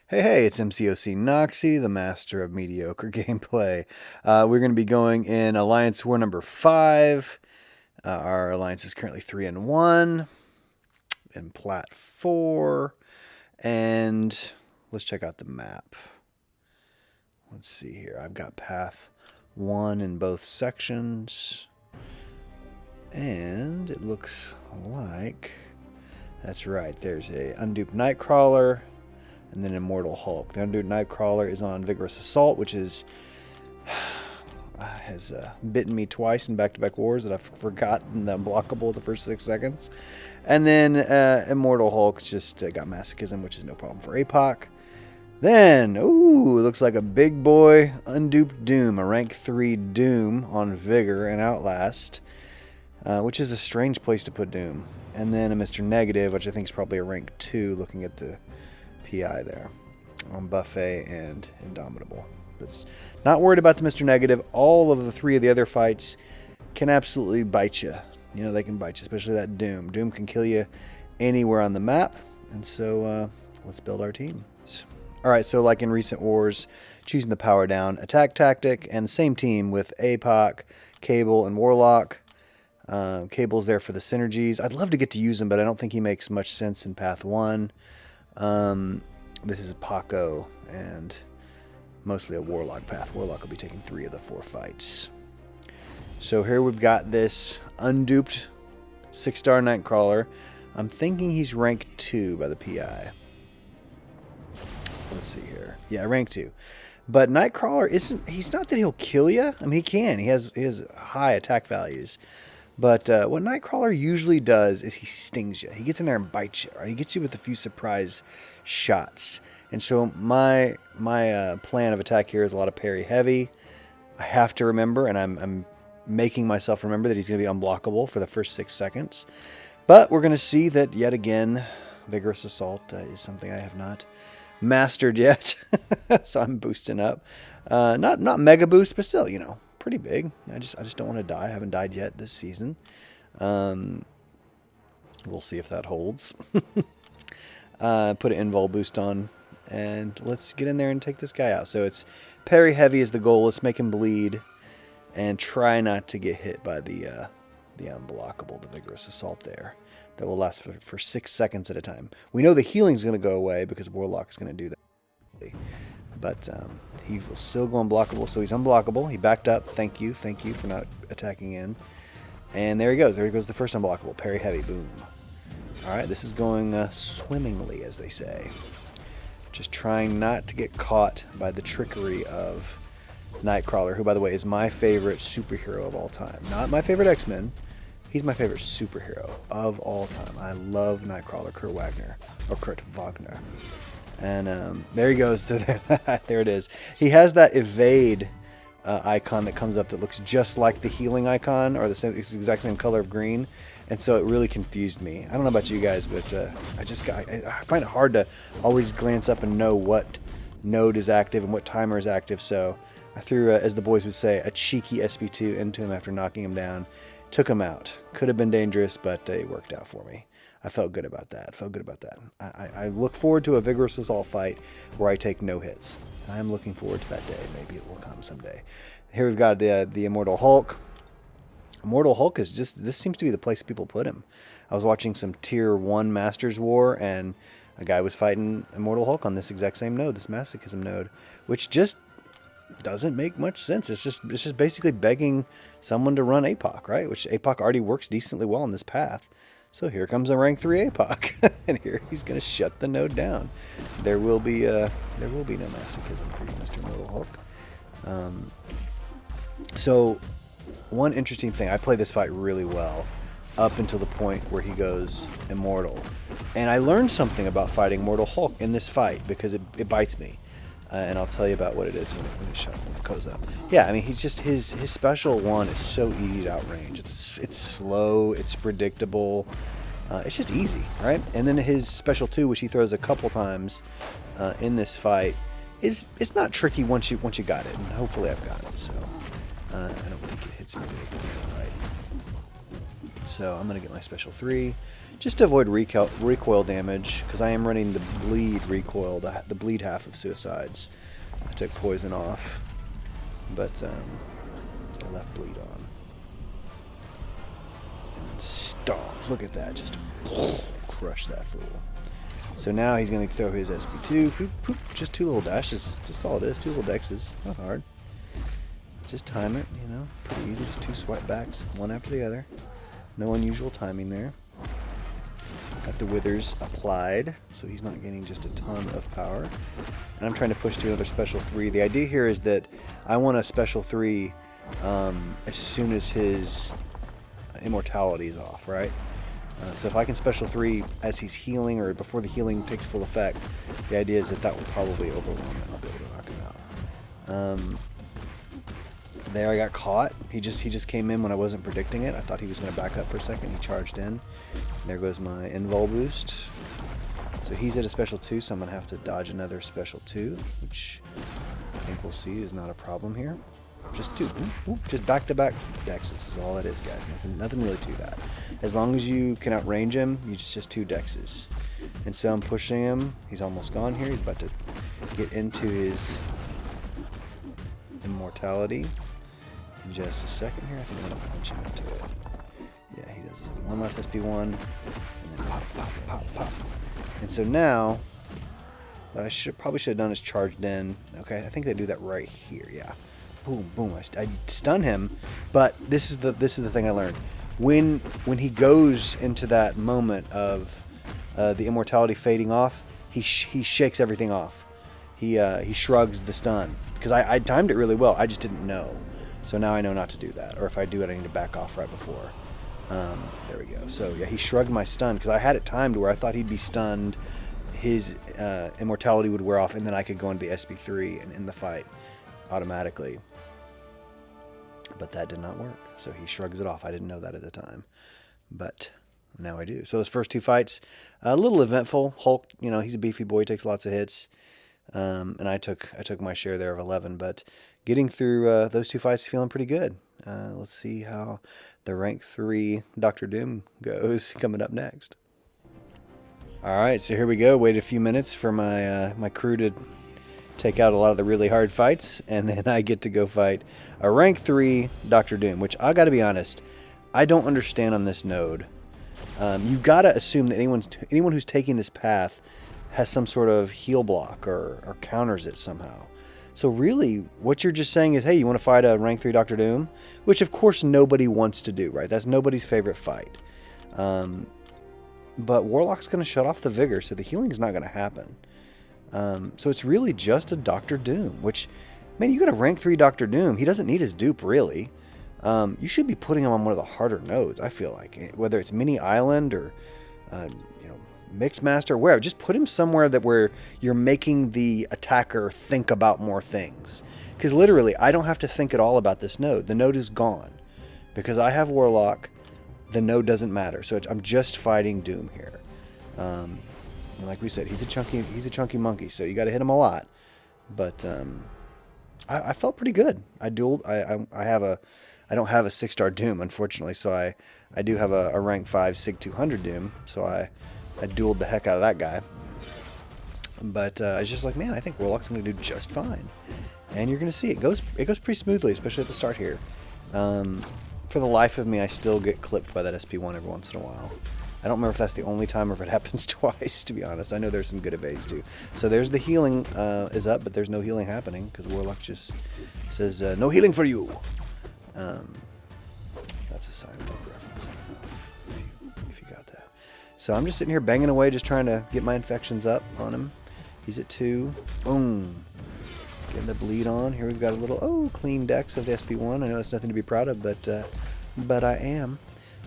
Hey, it's MCOC Knoxy, the master of mediocre gameplay. We're going to be going in Alliance War number 5. Our alliance is currently 3-1 in Plat 4. And let's check out the map. Let's see here. I've got Path 1 in both sections. And it looks like... That's right, there's a unduped Nightcrawler and then Immortal Hulk. The unduped Nightcrawler is on Vigorous Assault, which is has bitten me twice in back-to-back wars that I've forgotten the unblockable the first 6 seconds. And then Immortal Hulk just got Masochism, which is no problem for APOC. Then, ooh, looks like a big boy unduped Doom, a rank 3 Doom on Vigor and Outlast, which is a strange place to put Doom. And then a Mr. Negative, which I think is probably a rank 2, looking at the PI there, on Buffet and Indomitable. But not worried about the Mr. Negative. All of the 3 of the other fights can absolutely bite you. You know, they can bite you, especially that Doom. Doom can kill you anywhere on the map. And so let's build our team. All right, so like in recent wars, choosing the power down attack tactic, and same team with APOC, Cable, and Warlock. Cable's there for the synergies. I'd love to get to use him, but I don't think he makes much sense in Path 1. This is Paco and mostly a Warlock path. Warlock will be taking 3 of the 4 fights. So here we've got this unduped 6-star Nightcrawler. I'm thinking he's rank 2 by the PI. Let's see here. Yeah, rank 2. But Nightcrawler he's not that he'll kill you. I mean, he can. He has high attack values. But what Nightcrawler usually does is he stings you. He gets in there and bites you, right? He gets you with a few surprise shots. And so my plan of attack here is a lot of parry heavy. I have to remember, and I'm making myself remember that he's going to be unblockable for the first 6 seconds. But we're going to see that yet again, Vigorous Assault is something I have not mastered yet. So I'm boosting up. Not mega boost, but still, you know, pretty big. I just don't want to die. I haven't died yet this season. We'll see if that holds. Put an invul boost on, and let's get in there and take this guy out. So it's parry heavy is the goal. Let's make him bleed, and try not to get hit by the unblockable, the Vigorous Assault there. That will last for 6 seconds at a time. We know the healing's going to go away because Warlock's going to do that. But he will still go unblockable, so he's unblockable. He backed up. Thank you for not attacking in. And there he goes. There goes the first unblockable. Parry heavy. Boom. All right, this is going swimmingly, as they say. Just trying not to get caught by the trickery of Nightcrawler, who, by the way, is my favorite superhero of all time. Not my favorite X-Men. He's my favorite superhero of all time. I love Nightcrawler, Kurt Wagner. And there he goes. So there it is. He has that evade icon that comes up that looks just like the healing icon, or it's the exact same color of green. And so it really confused me. I don't know about you guys, but I find it hard to always glance up and know what node is active and what timer is active. So I threw, as the boys would say, a cheeky SP2 into him after knocking him down. Took him out. Could have been dangerous, but it worked out for me. I felt good about that. I look forward to a Vigorous Assault fight where I take no hits. I'm looking forward to that day. Maybe it will come someday. Here we've got the Immortal Hulk. Immortal Hulk is this seems to be the place people put him. I was watching some Tier 1 Masters War, and a guy was fighting Immortal Hulk on this exact same node, this Masochism node, which just doesn't make much sense. It's just basically begging someone to run APOC, right? Which APOC already works decently well on this path. So here comes a rank 3 APOC, and here he's going to shut the node down. There will be no Masochism for you, Mr. Immortal Hulk. So one interesting thing, I play this fight really well up until the point where he goes immortal, and I learned something about fighting Immortal Hulk in this fight because it bites me. And I'll tell you about what it is when it goes up. Yeah, I mean, he's just his special one is so easy to outrange. It's slow, it's predictable, it's just easy, right? And then his special 2, which he throws a couple times in this fight, it's not tricky once you got it. And hopefully I've got it. So I don't think it hits me in the fight. So I'm gonna get my special 3, just to avoid recoil damage, because I am running the bleed recoil, the bleed half of suicides. I took poison off, but I left bleed on. And stomp! Look at that, just crush that fool. So now he's going to throw his SP2. Poop, poop, just 2 little dashes. Just all it is. 2 little dexes. Not hard. Just time it, you know. Pretty easy. Just 2 swipe backs, one after the other. No unusual timing there. Got the withers applied, so he's not getting just a ton of power. And I'm trying to push to another special 3. The idea here is that I want a special 3 as soon as his immortality is off, right? So if I can special 3 as he's healing or before the healing takes full effect, the idea is that that will probably overwhelm it. I'll be able to knock him out. There, I got caught. He just came in when I wasn't predicting it. I thought he was going to back up for a second. He charged in. There goes my invul boost. So he's at a special 2, so I'm going to have to dodge another special 2, which I think we'll see is not a problem here. Just 2. Just back-to-back dexes is all it is, guys. Nothing really to that. As long as you can outrange him, you just 2 dexes. And so I'm pushing him. He's almost gone here. He's about to get into his immortality. In just a second here, I think I'm going to punch him into it. Yeah, he does one last SP1, and then pop, pop, pop, pop. And so now, what I probably should have done is charged in. Okay, I think they do that right here. Yeah, boom, boom. I stun him, but this is the thing I learned. When he goes into that moment of the immortality fading off, he shakes everything off. He shrugs the stun because I timed it really well. I just didn't know. So now I know not to do that. Or if I do it, I need to back off right before. There we go. So yeah, he shrugged my stun because I had it timed where I thought he'd be stunned. His immortality would wear off, and then I could go into the SP3 and end the fight automatically. But that did not work. So he shrugs it off. I didn't know that at the time. But now I do. So those first 2 fights, a little eventful. Hulk, you know, he's a beefy boy. He takes lots of hits. And I took my share there of 11, but getting through those 2 fights, feeling pretty good. Let's see how the rank 3 Dr. Doom goes coming up next. All right, so here we go. Waited a few minutes for my my crew to take out a lot of the really hard fights, and then I get to go fight a rank 3 Dr. Doom, which I got to be honest, I don't understand on this node. You've got to assume that anyone who's taking this path has some sort of heal block or counters it somehow. So really, what you're just saying is, hey, you want to fight a rank 3 Dr. Doom? Which, of course, nobody wants to do, right? That's nobody's favorite fight. But Warlock's going to shut off the Vigor, so the healing is not going to happen. So it's really just a Dr. Doom, which, man, you got a rank 3 Dr. Doom. He doesn't need his dupe, really. You should be putting him on one of the harder nodes, I feel like. Whether it's Mini Island or, Mixmaster, wherever. Just put him somewhere where you're making the attacker think about more things. Because literally, I don't have to think at all about this node. The node is gone. Because I have Warlock, the node doesn't matter. So I'm just fighting Doom here. And like we said, he's a chunky monkey, so you got to hit him a lot. But I felt pretty good. I dueled. I don't have a 6-star Doom, unfortunately, so I do have a rank 5 Sig 200 Doom. So I dueled the heck out of that guy. But I was just like, man, I think Warlock's going to do just fine. And you're going to see it goes pretty smoothly, especially at the start here. For the life of me, I still get clipped by that SP1 every once in a while. I don't remember if that's the only time or if it happens twice, to be honest. I know there's some good evades too. So there's the healing is up, but there's no healing happening because Warlock just says, no healing for you. That's a Seinfeld reference. If you got that. So I'm just sitting here banging away, just trying to get my infections up on him. He's at 2. Boom. Getting the bleed on. Here we've got a little, clean dex of the SP1. I know that's nothing to be proud of, but I am.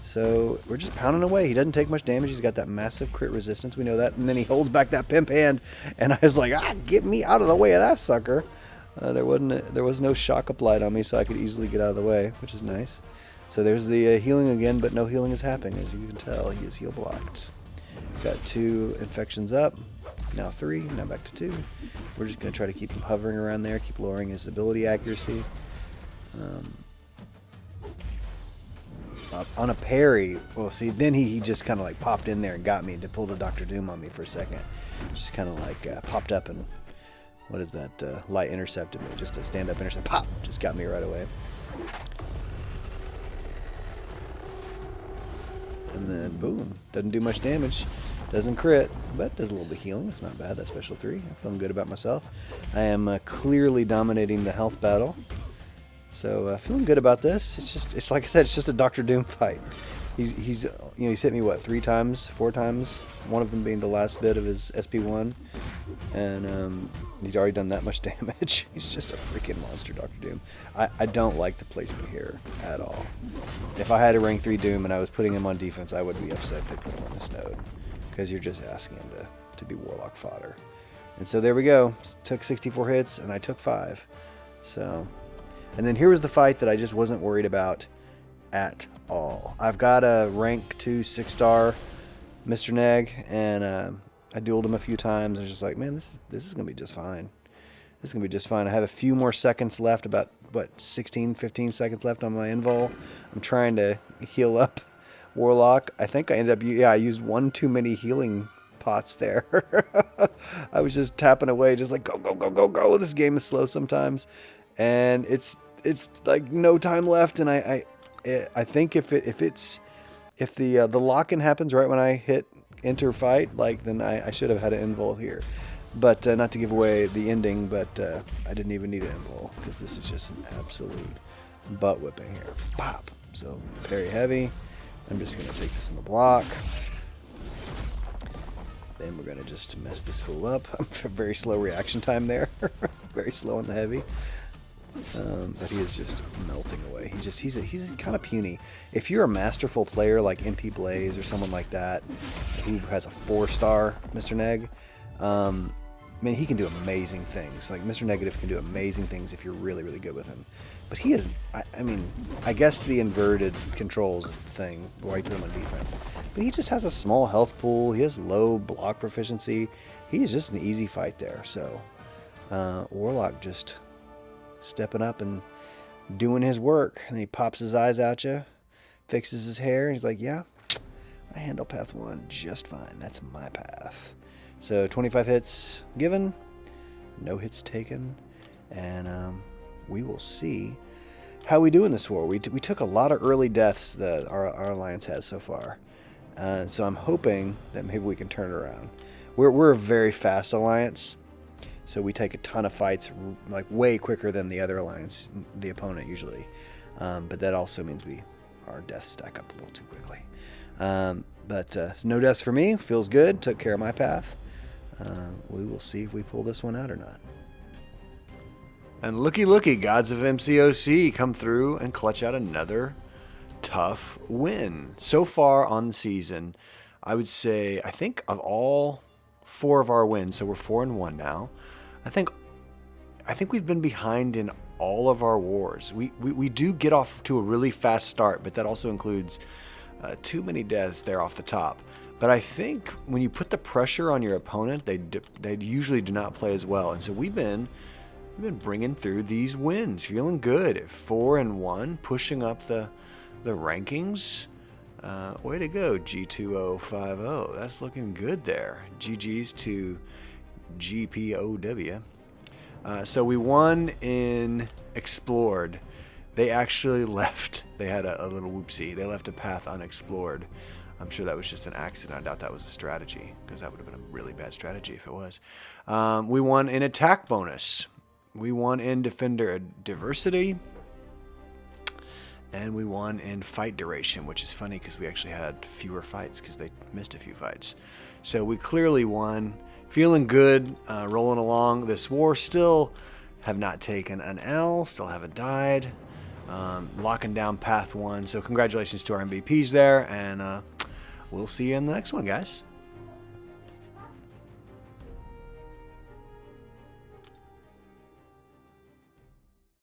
So we're just pounding away. He doesn't take much damage. He's got that massive crit resistance. We know that. And then he holds back that pimp hand. And I was like, get me out of the way of that sucker. There was no shock applied on me, so I could easily get out of the way, which is nice. So there's the healing again, but no healing is happening. As you can tell, he is heal blocked. Got 2 infections up. Now 3. Now back to 2. We're just going to try to keep him hovering around there, keep lowering his ability accuracy. on a parry. Well, see, then he just kind of like popped in there and got me to pull the Dr. Doom on me for a second. Just kind of like popped up and, what is that? Light intercepted me. Just a stand-up intercept. Pop! Just got me right away. And then, boom. Doesn't do much damage. Doesn't crit, but does a little bit of healing. It's not bad. That special 3. I'm feeling good about myself. I am clearly dominating the health battle. So feeling good about this. It's like I said, it's just a Dr. Doom fight. He's hit me what, 3 times, 4 times. One of them being the last bit of his SP1, and he's already done that much damage. He's just a freaking monster, Dr. Doom. I don't like the placement here at all. If I had a rank 3 Doom and I was putting him on defense, I would be upset if they put him on this node, because you're just asking him to be Warlock fodder. And so there we go. Took 64 hits and I took 5. So. And then here was the fight that I just wasn't worried about at all. I've got a rank 2 6-star Mr. Neg, and I dueled him a few times. I was just like, man, this is going to be just fine. This is going to be just fine. I have a few more seconds left, about, 16, 15 seconds left on my invul. I'm trying to heal up Warlock. I think I ended up, I used one too many healing pots there. I was just tapping away, just like, go, go, go, go, go. This game is slow sometimes. And it's like no time left, and I think if the lock-in happens right when I hit enter fight, like, then I should have had an invul here. But not to give away the ending, but I didn't even need an invul, because this is just an absolute butt whipping here. Pop. So very heavy. I'm just gonna take this in the block. Then we're gonna just mess this fool up. Very slow reaction time there. Very slow on the heavy. But he is just melting away. He's kind of puny. If you're a masterful player like MP Blaze or someone like that who has a 4-star Mr. Neg, I mean, he can do amazing things. Like, Mr. Negative can do amazing things if you're really, really good with him. But he is, I mean, I guess the inverted controls is the thing why you put him on defense. But he just has a small health pool. He has low block proficiency. He is just an easy fight there. So, Warlock just stepping up and doing his work. And he pops his eyes at you, fixes his hair, and he's like, yeah, I handle path 1 just fine. That's my path. So 25 hits given, no hits taken, and we will see how we do in this war. We took a lot of early deaths that our alliance has so far. So I'm hoping that maybe we can turn it around. We're a very fast alliance. So we take a ton of fights, like, way quicker than the other alliance, the opponent usually. But that also means our deaths stack up a little too quickly. But no deaths for me. Feels good. Took care of my path. We will see if we pull this one out or not. And looky, gods of MCOC come through and clutch out another tough win. So far on the season, I would say, I think of all 4 of our wins, so we're 4-1 now. I think we've been behind in all of our wars. We do get off to a really fast start, but that also includes too many deaths there off the top. But I think when you put the pressure on your opponent, they usually do not play as well. And so we've been bringing through these wins, feeling good at 4-1, pushing up the rankings. Way to go, G2050. That's looking good there. GG's to GPOW. So we won in Explored. They actually left. They had a little whoopsie. They left a path unexplored. I'm sure that was just an accident. I doubt that was a strategy, because that would have been a really bad strategy if it was. We won in attack bonus. We won in Defender Diversity. And we won in fight duration, which is funny because we actually had fewer fights because they missed a few fights. So we clearly won. Feeling good, rolling along this war. Still have not taken an L, still haven't died. Locking down path 1. So congratulations to our MVPs there, and we'll see you in the next one, guys.